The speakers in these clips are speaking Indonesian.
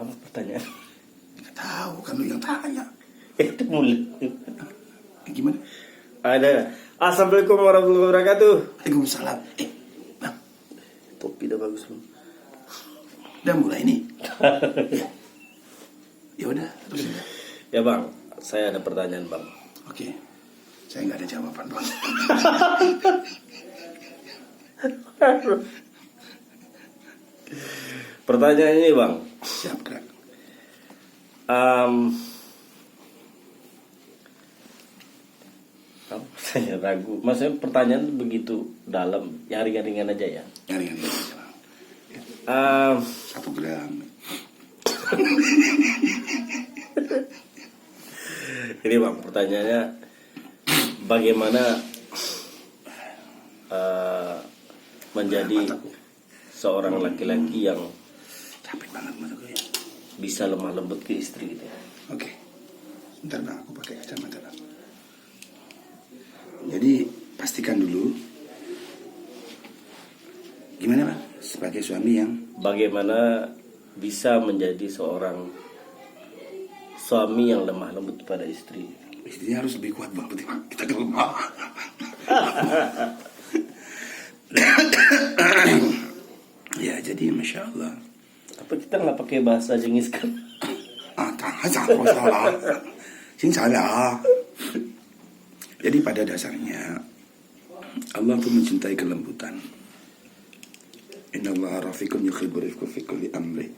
Apa pertanyaan? Nggak tahu, kan lu yang tanya. Itu mulai. Gimana? Ada. Assalamualaikum warahmatullahi wabarakatuh. Waalaikumsalam. Bang, Topi udah bagus lu. udah mulai nih. Ya udah, terus. Ya bang, saya ada pertanyaan bang. Oke. Saya nggak ada jawaban, Bang. Pertanyaan ini bang. Siap, Kak. Saya ragu. Maksudnya pertanyaan begitu dalam, ya ringan-ringan aja ya. Ringan-ringan aja, Bang. 1 gram. Ini bang, pertanyaannya bagaimana menjadi seorang laki-laki yang Capek banget mata gue. bisa lemah lembut ke istri gitu ya. Oke. Bentar, Bang, aku pakai kacamata, Bang. Jadi pastikan dulu gimana, Bang, sebagai suami yang Bagaimana bisa menjadi seorang suami yang lemah lembut pada istri. istrinya harus lebih kuat, Bang. Berarti, Bang, kita ke rumah. Ya, jadi Masya Allah. Apa kita nggak pakai bahasa jengis kan? Jangan salah. Sing salah. Jadi pada dasarnya Allah tuh mencintai kelembutan. Innallaha rafiqun yuhibbur rifqa fi kulli amri.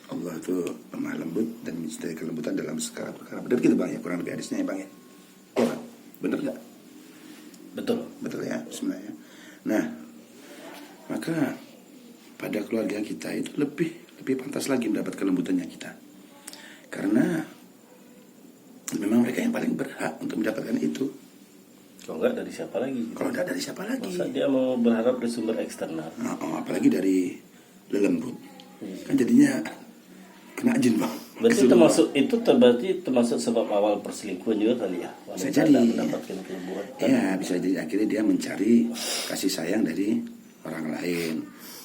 Allah itu lemah lembut dan mencintai kelembutan dalam segala perkara. Benar gitu, Bang, ya, kurang lebih hadisnya ya, Bang, ya. Ya, Bang. Benar nggak? Betul. Betul ya, sebenarnya. Nah, maka pada keluarga kita itu lebih pantas lagi mendapat kelembutannya kita. Karena memang mereka yang paling berhak untuk mendapatkan itu. Kalau nggak dari siapa lagi? Kalau tidak dari siapa lagi? Masa dia mau berharap dari sumber eksternal? Apalagi dari lelembut. Kan jadinya kena jin, Bang. Berarti berarti termasuk sebab awal perselingkuhan juga kali ya? Bisa jadi. Mendapatkan kelembutan. Ya, bisa jadi akhirnya dia mencari kasih sayang dari orang lain.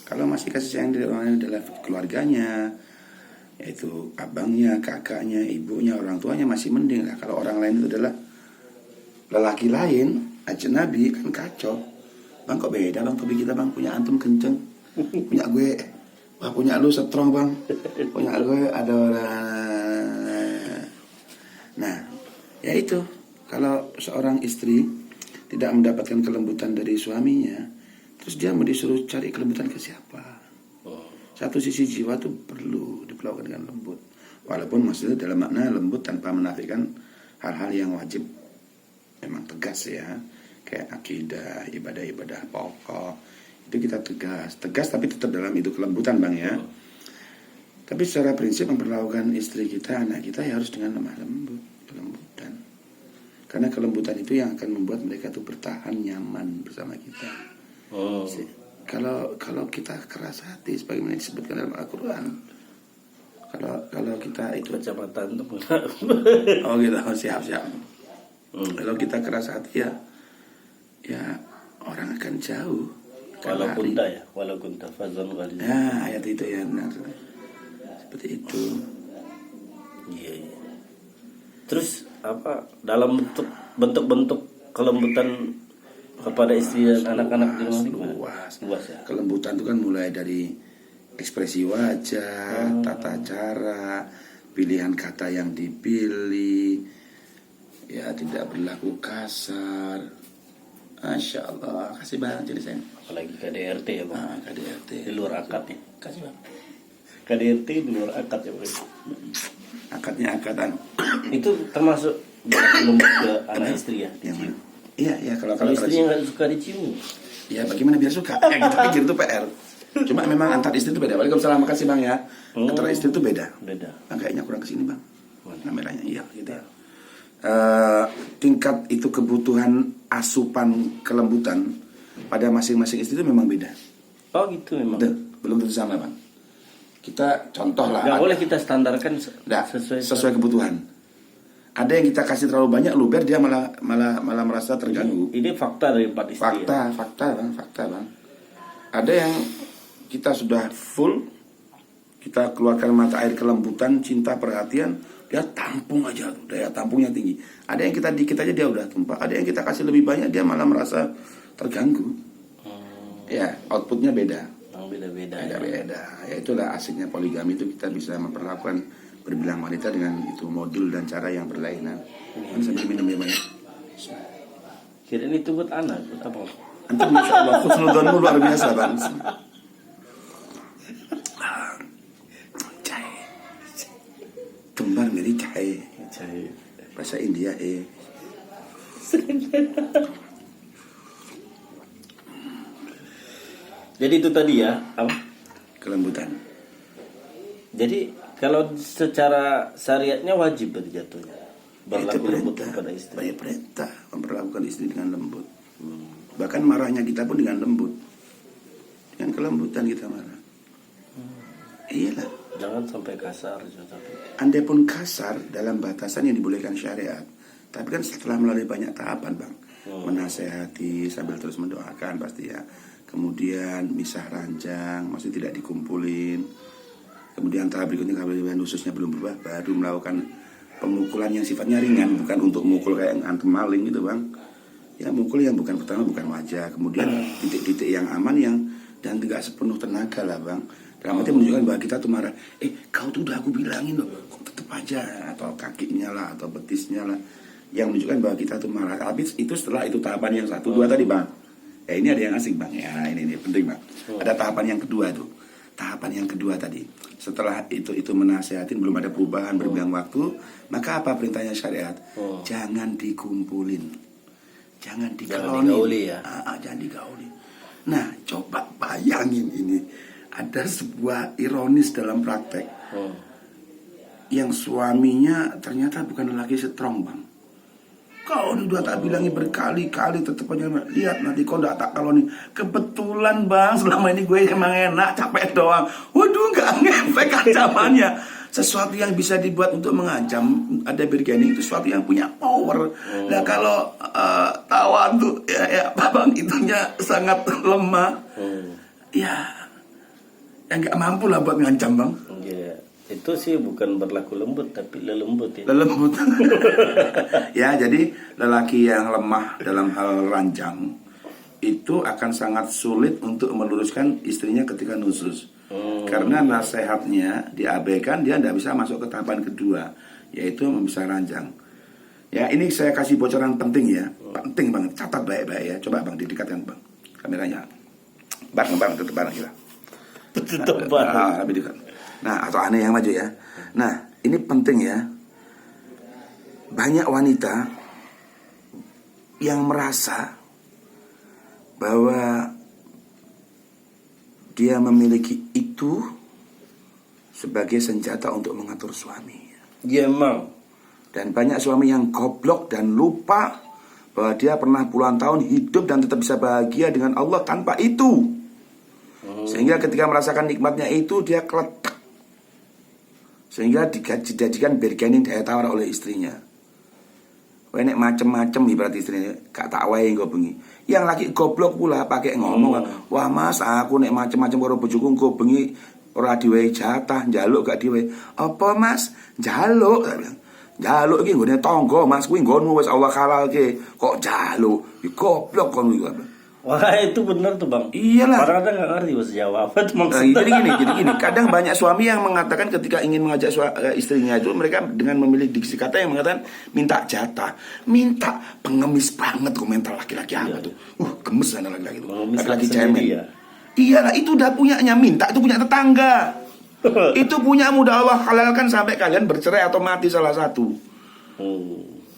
Kalau masih kasih sayang dari orang lain adalah keluarganya, yaitu abangnya, kakaknya, ibunya, orang tuanya, masih mending lah. Kalau orang lain itu adalah lelaki lain, ajnabi, kan kacau. Bang, kok beda, Bang, topi kita, Bang? Punya antum kenceng, punya gue, wah, punya lu strong, Bang. Punya gue ada orang. Nah, ya itu. Kalau seorang istri tidak mendapatkan kelembutan dari suaminya, terus dia mau disuruh cari kelembutan ke siapa? Satu sisi jiwa tuh perlu diperlakukan dengan lembut. Walaupun maksudnya dalam makna lembut tanpa menafikan hal-hal yang wajib. Memang tegas ya. Kayak akidah, ibadah-ibadah pokok. Itu kita tegas. Tegas tapi tetap dalam itu kelembutan, Bang, ya. Tapi secara prinsip memperlakukan istri kita, anak kita, ya harus dengan lemah lembut. Kelembutan. Karena kelembutan itu yang akan membuat mereka tuh bertahan nyaman bersama kita. Kalau kita keras hati sebagaimana disebutkan dalam Al-Quran, kalau kita itu Kecamatan tuh. oh gitu, siap. Kalau kita keras hati ya orang akan jauh. Walaupun fazan ghaliz. Ya, ayat itu ya benar. Seperti itu. Iya. Terus apa dalam bentuk kelembutan kepada istri dan anak-anak di rumah luas ya. Kelembutan itu kan mulai dari ekspresi wajah, tata cara, pilihan kata yang dipilih, ya tidak berlaku kasar. Masya Allah, kasih banget jadi saya. Apalagi KDRT ya bang. KDRT di luar akad nih. Kasih bang. KDRT di luar akad ya bang. Akadnya akatan. Itu termasuk lembut ke anak istri ya. Iya, kalau istri yang nggak suka dicium. Ya bagaimana biar suka? Kita pikir itu PR. Cuma memang antar istri itu beda. Waalaikumsalam, makasih bang ya. Antara istri itu beda. Bang, kayaknya kurang kesini bang. Kameranya iya gitu ya. Tingkat itu kebutuhan asupan kelembutan pada masing-masing istri itu memang beda. Oh gitu memang. Belum tentu sama bang. Kita contoh lah. Gak boleh kita standarkan sesuai kebutuhan. Ada yang kita kasih terlalu banyak luber, dia malah merasa terganggu. Ini fakta dari empat istri. Fakta bang. Ada yang kita sudah full, kita keluarkan mata air kelembutan, cinta, perhatian, dia tampung aja, daya tampungnya tinggi. Ada yang kita dikit aja dia udah tumpah, ada yang kita kasih lebih banyak dia malah merasa terganggu. Ya, outputnya beda. Beda-beda. Beda-beda. Ya itulah asiknya poligami, itu kita bisa memperlakukan berbilang wanita dengan itu modul dan cara yang berlainan. Sambil minum ya banyak. Kirain itu buat anak, buat apa? Antum masya Allah khusnudonmu luar biasa bang. Cahaya. Kembar dari cahaya. Bahasa India Jadi itu tadi ya, apa? Kelembutan. Jadi kalau secara syariatnya wajib berarti jatuhnya berlaku lembut perintah, kepada istri. banyak perintah memperlakukan istri dengan lembut. Bahkan marahnya kita pun dengan lembut. Dengan kelembutan kita marah. Iyalah. Jangan sampai kasar juga. Andai pun kasar dalam batasan yang dibolehkan syariat, tapi kan setelah melalui banyak tahapan bang, menasehati sambil terus mendoakan pasti ya. Kemudian misah ranjang, masih tidak dikumpulin. Kemudian tahap berikutnya kemudian khususnya belum berubah, baru melakukan pemukulan yang sifatnya ringan, bukan untuk mukul kayak antum maling gitu bang. Ya mukul yang bukan, pertama bukan wajah, kemudian titik-titik yang aman yang dan tidak sepenuh tenaga lah bang. Dalam arti menunjukkan bahwa kita tuh marah, kau tuh udah aku bilangin loh, kok tetep aja, atau kakinya lah, atau betisnya lah, yang menunjukkan bahwa kita tuh marah. Tapi itu setelah itu tahapan yang 1, 2 tadi bang. Ini ada yang asik bang, ya ini penting bang. Ada tahapan yang kedua tuh, tahapan yang kedua tadi. Setelah itu menasehatin belum ada perubahan berbilang waktu, maka apa perintahnya syariat? Jangan dikumpulin, jangan digauli ya. Jangan digauli. Nah coba bayangin ini, ada sebuah ironis dalam praktek. Yang suaminya ternyata bukan lelaki strong bang. Kau udah tak bilangin berkali-kali tetep aja lihat nanti kau tak kalau nih kebetulan bang selama ini gue emang enak capek doang. Waduh nggak ngefek ancamannya. Sesuatu yang bisa dibuat untuk mengancam ada bargaining itu sesuatu yang punya power. Nah kalau tawan tuh ya bang itunya sangat lemah. Ya nggak mampu lah buat ngancam bang. Itu sih bukan berlaku lembut tapi lelembut ya. Lelembut. Ya, jadi lelaki yang lemah dalam hal ranjang itu akan sangat sulit untuk meluruskan istrinya ketika nusus. Karena nasihatnya diabaikan, dia tidak bisa masuk ke tahapan kedua, yaitu memisah ranjang. Ya, ini saya kasih bocoran penting ya. Penting banget, catat baik-baik ya. Coba Bang didekatkan Bang kameranya. Bareng tetap bareng kita. Tetap bareng. Lebih dekat. Nah, atau aneh yang maju ya. Nah, ini penting ya. Banyak wanita yang merasa bahwa dia memiliki itu sebagai senjata untuk mengatur suami. Ya emang. Dan banyak suami yang goblok dan lupa bahwa dia pernah puluhan tahun hidup dan tetap bisa bahagia dengan Allah tanpa itu. Sehingga ketika merasakan nikmatnya itu dia keletak. Sehingga dijadikan bargaining daya tawar oleh istrinya. Nek macem-macem ibarat istrinya gak tak wae engko bengi. Yang lagi goblok pula pakai ngomong, "Wah Mas, aku nek macem-macem karo bojoku engko bengi ora diwehi jatah, njaluk gak diwehi." "Apa Mas? Njaluk." "Njaluk iki nggone tangga, Mas, kuwi nggonmu wis Allah halalke. Kok njaluk? Goblok kon iku." Wah itu benar tuh bang. Iyalah. Kadang-kadang nggak ngerti bahasa Jawa apa tuh maksudnya. Jadi gini. Kadang banyak suami yang mengatakan ketika ingin mengajak istrinya itu mereka dengan memilih diksi kata yang mengatakan minta jatah, minta pengemis banget komentar laki-laki apa tuh. Gemes sana laki-laki itu. Laki-laki cemen. Ya? Iyalah itu udah punyanya minta itu punya tetangga. Itu punya mudah Allah halalkan sampai kalian bercerai atau mati salah satu.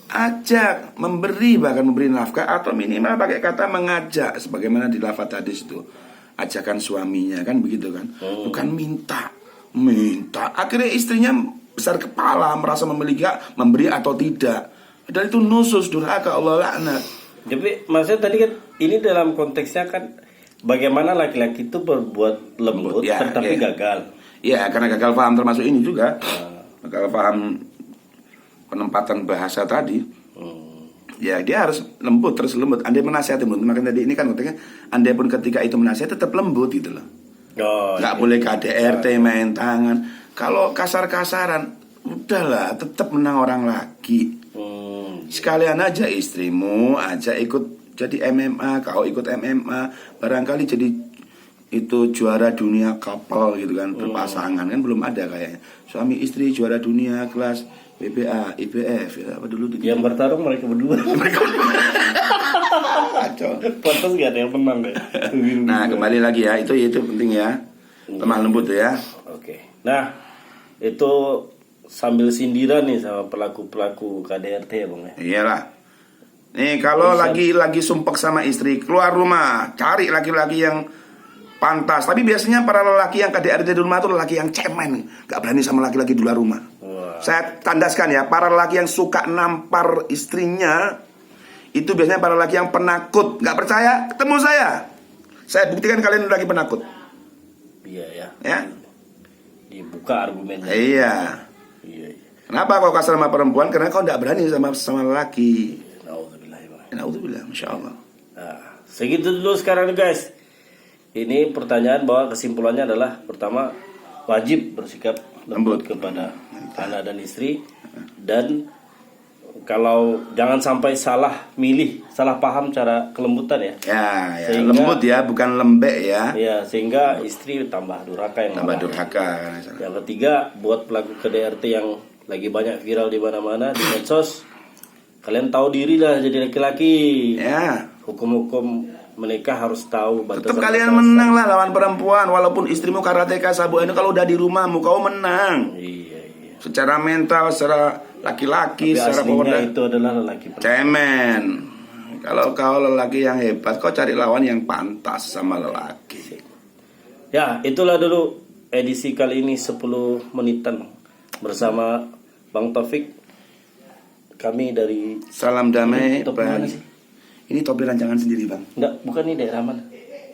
Ajak, memberi, bahkan memberi nafkah atau minimal pakai kata mengajak sebagaimana di lafaz hadis itu. Ajakan suaminya kan begitu kan. Bukan minta. Akhirnya istrinya besar kepala merasa memiliki hak memberi atau tidak. Dan itu nusus durhaka Allah laknat. Jadi maksudnya tadi kan ini dalam konteksnya kan bagaimana laki-laki itu berbuat lembut ya, tetapi gagal. Ya karena gagal paham termasuk ini juga. Gagal paham penempatan bahasa tadi. Ya dia harus lembut terus lembut. Andai menasihati, makanya tadi ini kan konteksnya andai pun ketika itu menasihati tetap lembut gitu loh. Oh, nggak iya. boleh KDRT main tangan. Kalau kasar-kasaran, udahlah, tetap menang orang lagi. Sekalian aja istrimu ajak ikut jadi MMA, kau ikut MMA, barangkali jadi itu juara dunia couple gitu kan, berpasangan kan belum ada kayaknya. Suami istri juara dunia kelas WBA, IBF ya apa dulu Yang bertarung mereka berdua. Kacau. Pantas gak ada yang menang deh. Nah, kembali lagi ya, itu penting ya. Lemah lembut tuh ya. Oke. Nah, itu sambil sindiran nih sama pelaku-pelaku KDRT ya Bang ya. Iyalah. Nih kalau lagi sumpek sama istri, keluar rumah, cari laki-laki yang pantas. Tapi biasanya para lelaki yang KDRT di rumah itu lelaki yang cemen, gak berani sama laki-laki di luar rumah. Wah. Saya tandaskan ya, para lelaki yang suka nampar istrinya itu biasanya para lelaki yang penakut. Gak percaya? Ketemu saya buktikan kalian lelaki penakut. Iya ya. Ya. Dibuka argumennya. Iya. Iya. Kenapa kau kasar sama perempuan? Karena kau gak berani sama lelaki. Nauzubillah ya Bang. Alhamdulillah, Masya Allah. Nah, segitu dulu sekarang guys. Ini pertanyaan bahwa kesimpulannya adalah pertama wajib bersikap lembut kepada anak dan istri, dan kalau jangan sampai salah paham cara kelembutan ya. Ya, Sehingga- lembut ya, bukan lembek ya. Ya, sehingga istri tambah durhaka yang Tambah malah. durhaka. Yang ketiga, buat pelaku KDRT yang lagi banyak viral di mana-mana di medsos, kalian tahu diri lah jadi laki-laki. Ya, Hukum-hukum menikah harus tahu tetap batasan. kalian menang lah lawan perempuan. Walaupun istrimu karateka sabu ini, kalau udah di rumahmu kau menang. Iya. Secara mental, secara laki-laki, Tapi secara aslinya power. itu adalah lelaki. Cemen. Kalau kau lelaki yang hebat, kau cari lawan yang pantas sama lelaki. Ya, itulah dulu edisi kali ini 10 menitan bersama Bang Taufik. Kami dari Salam damai. Topi mana sih? Ini topi rancangan sendiri, Bang. Enggak, bukan nih daerah mana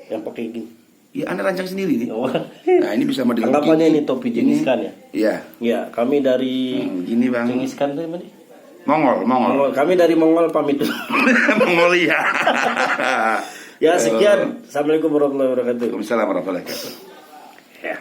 yang pakai gini. Iya, Anda rancang sendiri nih. Oh. Nah, ini bisa model Anggapannya begini. ini topi jengiskan ya. Iya. Ya, kami dari Gini, Bang. jengiskan tuh mana? Mongol. Mongol. Kami dari Mongol pamit dulu. Mongolia. Ya, sekian. Assalamualaikum warahmatullahi wabarakatuh. Waalaikumsalam warahmatullahi wabarakatuh. Ya.